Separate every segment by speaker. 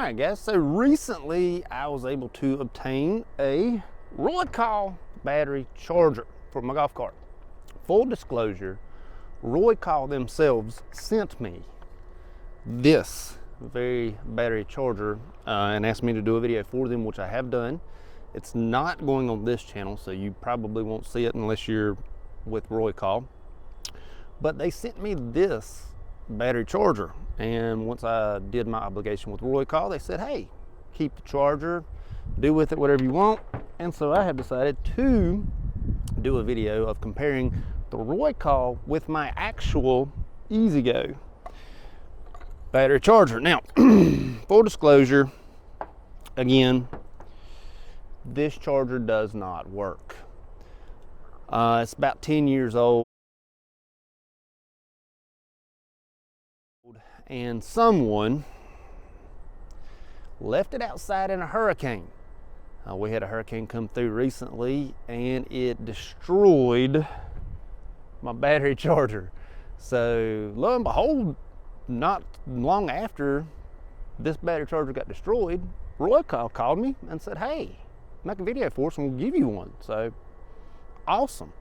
Speaker 1: All right, guys, so recently I was able to obtain a Roykaw battery charger for my golf cart. Full disclosure, Roykaw themselves sent me this very battery charger and asked me to do a video for them, which I have done. It's not going on this channel, so you probably won't see it unless you're with Roykaw. But they sent me this battery charger, and once I did my obligation with Roykaw, they said, hey, keep the charger, do with it whatever you want. And so I have decided to do a video of comparing the Roykaw with my actual E-Z-Go battery charger. Now, full disclosure, again, this charger does not work. It's about 10 years old, and someone left it outside in a hurricane. We had a hurricane come through recently, and it destroyed my battery charger. So lo and behold, not long after this battery charger got destroyed, Roykaw called me and said, hey, make a video for us and we'll give you one. So awesome.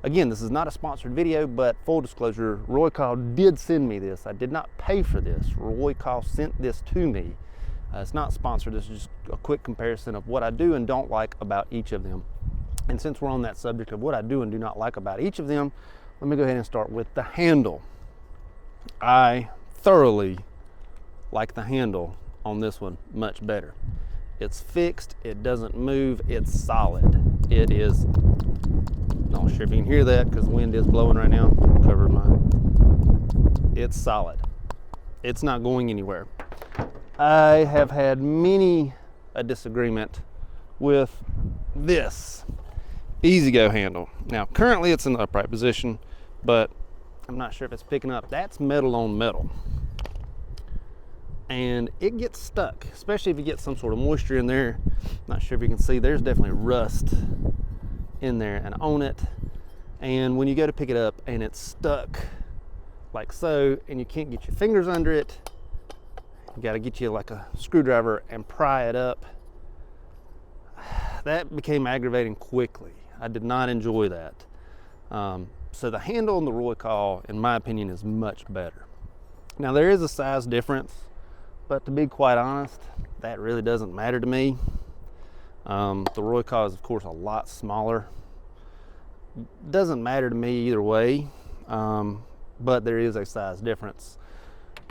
Speaker 1: Again, this is not a sponsored video, but full disclosure, Roykaw did send me this. I did not pay for this. Roykaw sent this to me. It's not sponsored. This is just a quick comparison of what I do and don't like about each of them. And since we're on that subject of what I do and do not like about each of them, let me go ahead and start with the handle. I thoroughly like the handle on this one much better. It's fixed, it doesn't move, it's solid. It is, not sure if you can hear that because the wind is blowing right now. Cover mine. It's solid. It's not going anywhere. I have had many a disagreement with this E-Z-Go handle. Now, currently it's in the upright position, but I'm not sure if it's picking up. That's metal on metal. And it gets stuck, especially if you get some sort of moisture in there. Not sure if you can see, there's definitely rust in there and on it. And when you go to pick it up and it's stuck like so, and you can't get your fingers under it, you got to get you like a screwdriver and pry it up. That became aggravating quickly. I did not enjoy that. So the handle on the Roykaw, in my opinion, is much better. Now there is a size difference, but to be quite honest, that really doesn't matter to me. The Roykaw is of course a lot smaller. Doesn't matter to me either way, but there is a size difference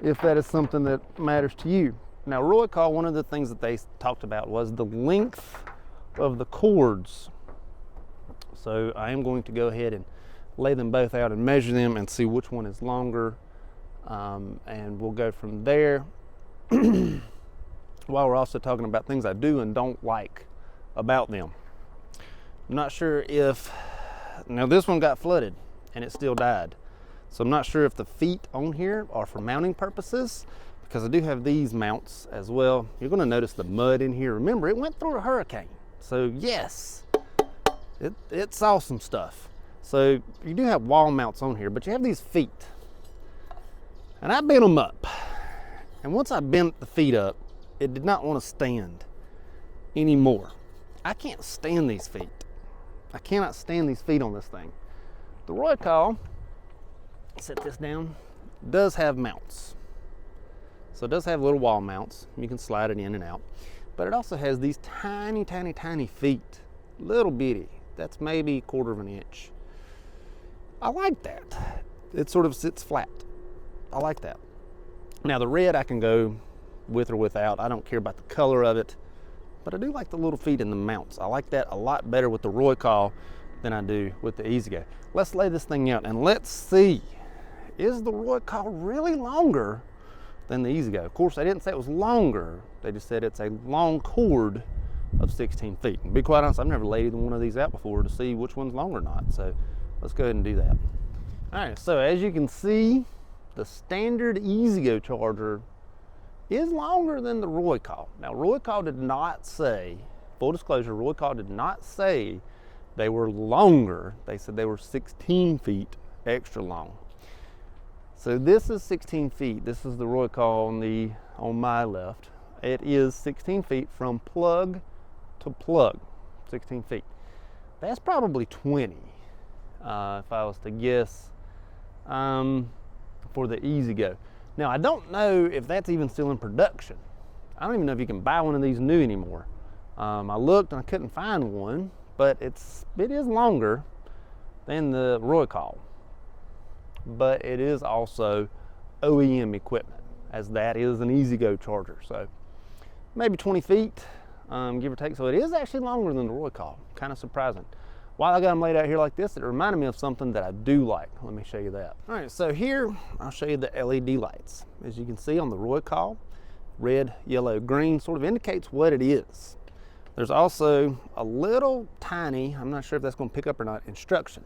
Speaker 1: if that is something that matters to you. Now Roykaw, one of the things that they talked about was the length of the cords. So I am going to go ahead and lay them both out and measure them and see which one is longer, and we'll go from there. While we're also talking about things I do and don't like about them. I'm not sure if, now this one got flooded and it still died. So I'm not sure if the feet on here are for mounting purposes, because I do have these mounts as well. You're going to notice the mud in here. Remember, it went through a hurricane. So yes, it saw some stuff. So you do have wall mounts on here, but you have these feet. And I bent them up. And once I bent the feet up, it did not want to stand anymore. I can't stand these feet. I cannot stand these feet on this thing. The Roykaw, set this down, does have mounts. So it does have little wall mounts. You can slide it in and out. But it also has these tiny, tiny, tiny feet. Little bitty. That's maybe 1/4 of an inch. I like that. It sort of sits flat. I like that. Now the red I can go with or without. I don't care about the color of it, but I do like the little feet in the mounts. I like that a lot better with the Roykaw than I do with the E-Z-Go. Let's lay this thing out and let's see, is the Roykaw really longer than the E-Z-Go? Of course, they didn't say it was longer. They just said it's a long cord of 16 feet. And to be quite honest, I've never laid either one of these out before to see which one's longer or not. So let's go ahead and do that. All right, so as you can see, the standard E-Z-Go charger is longer than the Roykaw. Now, Roykaw did not say, full disclosure, Roykaw did not say they were longer. They said they were 16 feet extra long. So this is 16 feet. This is the Roykaw on my left, It is 16 feet from plug to plug, 16 feet. That's probably 20, if I was to guess, for the Easy Go. Now, I don't know if that's even still in production. I don't even know if you can buy one of these new anymore. I looked and I couldn't find one, but it is longer than the Roykaw. But it is also OEM equipment, as that is an Easy Go charger. So maybe 20 feet, give or take. So it is actually longer than the Roykaw. Kind of surprising. While I got them laid out here like this, it reminded me of something that I do like. Let me show you that. All right, so here I'll show you the LED lights. As you can see on the Roykaw, red, yellow, green sort of indicates what it is. There's also a little tiny, I'm not sure if that's going to pick up or not, instruction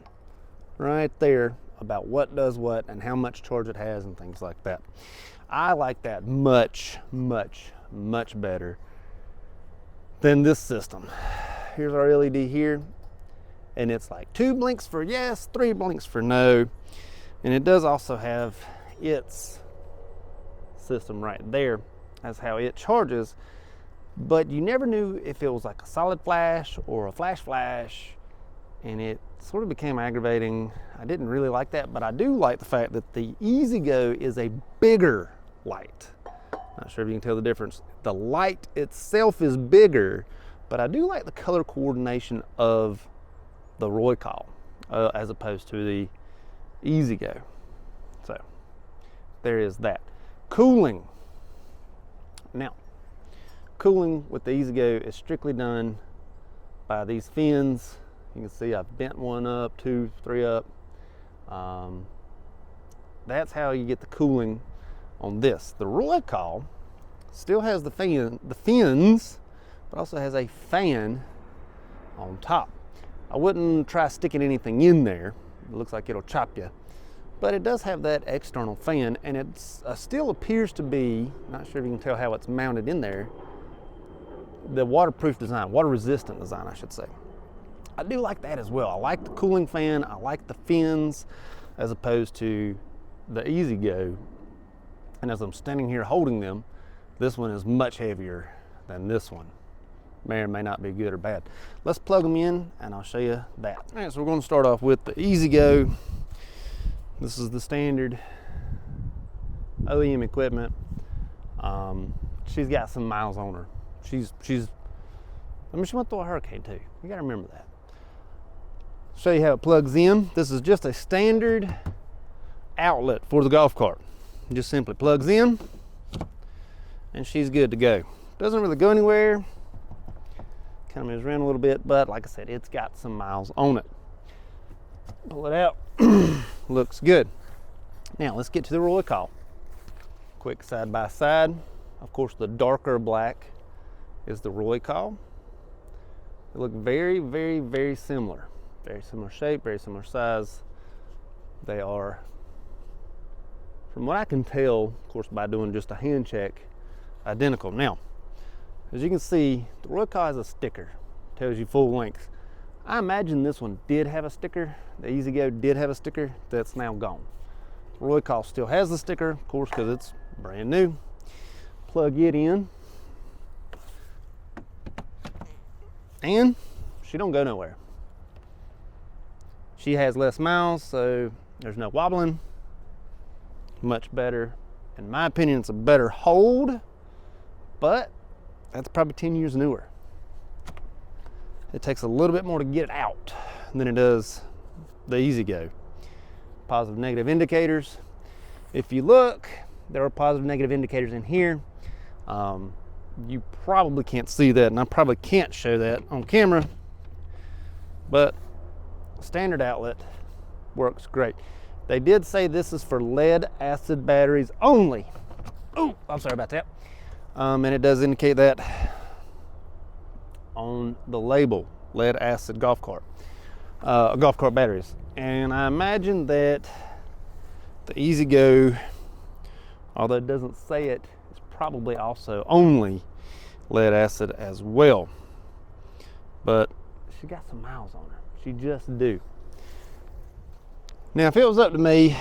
Speaker 1: right there about what does what and how much charge it has and things like that. I like that much, much, much better than this system. Here's our LED here, and it's like 2 blinks for yes, 3 blinks for no. And it does also have its system right there. That's how it charges. But you never knew if it was like a solid flash or a flash, and it sort of became aggravating. I didn't really like that, but I do like the fact that the Easy Go is a bigger light. Not sure if you can tell the difference. The light itself is bigger, but I do like the color coordination of the Roykaw as opposed to the Easy Go. So there is that. Cooling. Now, cooling with the Easy Go is strictly done by these fins. You can see I've bent one up, 2, 3 up. That's how you get the cooling on this. The Roykaw still has the fins, but also has a fan on top. I wouldn't try sticking anything in there. It looks like it'll chop you. But it does have that external fan, and it still appears to be, not sure if you can tell how it's mounted in there, the waterproof design, water resistant design, I should say. I do like that as well. I like the cooling fan, I like the fins, as opposed to the Easy Go. And as I'm standing here holding them, this one is much heavier than this one. May or may not be good or bad. Let's plug them in and I'll show you that. All right, so we're going to start off with the Easy Go. This is the standard OEM equipment. She's got some miles on her. She went through a hurricane too. You gotta remember that. Show you how it plugs in. This is just a standard outlet for the golf cart. It just simply plugs in and she's good to go. Doesn't really go anywhere. Kind of moves around a little bit, but like I said, it's got some miles on it. Pull it out. Looks good. Now let's get to the Roykaw. Quick side by side. Of course, the darker black is the Roykaw. They look very, very, very similar. Very similar shape, very similar size. They are, from what I can tell, of course, by doing just a hand check, identical. Now, as you can see, the Roykaw has a sticker. Tells you full length. I imagine this one did have a sticker. The Easy Go did have a sticker that's now gone. The Roykaw still has the sticker, of course, because it's brand new. Plug it in. And she don't go nowhere. She has less miles, so there's no wobbling. Much better. In my opinion, it's a better hold, but that's probably 10 years newer. It takes a little bit more to get it out than it does the Easy Go. Positive, negative indicators. If you look, there are positive, negative indicators in here. You probably can't see that, and I probably can't show that on camera, but standard outlet works great. They did say this is for lead acid batteries only. Oh, I'm sorry about that. And it does indicate that on the label, lead acid golf cart batteries. And I imagine that the Easy Go, although it doesn't say it, is probably also only lead acid as well. But she got some miles on her. She just do. Now, if it was up to me,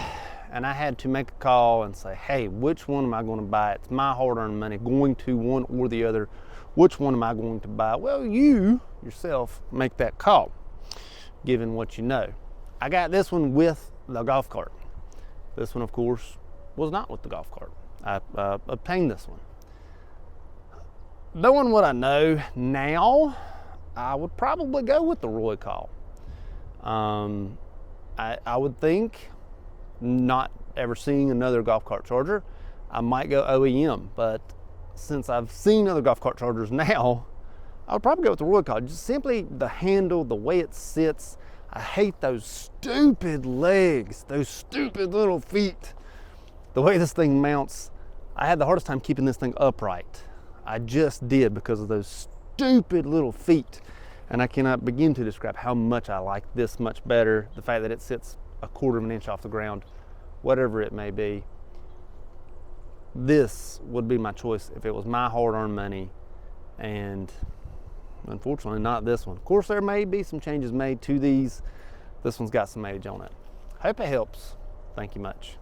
Speaker 1: and I had to make a call and say, hey, which one am I going to buy? It's my hard-earned money, going to one or the other. Which one am I going to buy? Well, you yourself make that call, given what you know. I got this one with the golf cart. This one, of course, was not with the golf cart. I obtained this one. Knowing what I know now, I would probably go with the Roykaw. I would think, not ever seeing another golf cart charger, I might go OEM, but since I've seen other golf cart chargers now, I would probably go with the Roykaw. Just simply the handle, the way it sits. I hate those stupid legs, those stupid little feet. The way this thing mounts, I had the hardest time keeping this thing upright. I just did because of those stupid little feet. And I cannot begin to describe how much I like this much better. The fact that it sits 1/4 of an inch off the ground, whatever it may be. This would be my choice if it was my hard-earned money, and unfortunately not this one. Of course, there may be some changes made to these. This one's got some age on it. Hope it helps. Thank you much.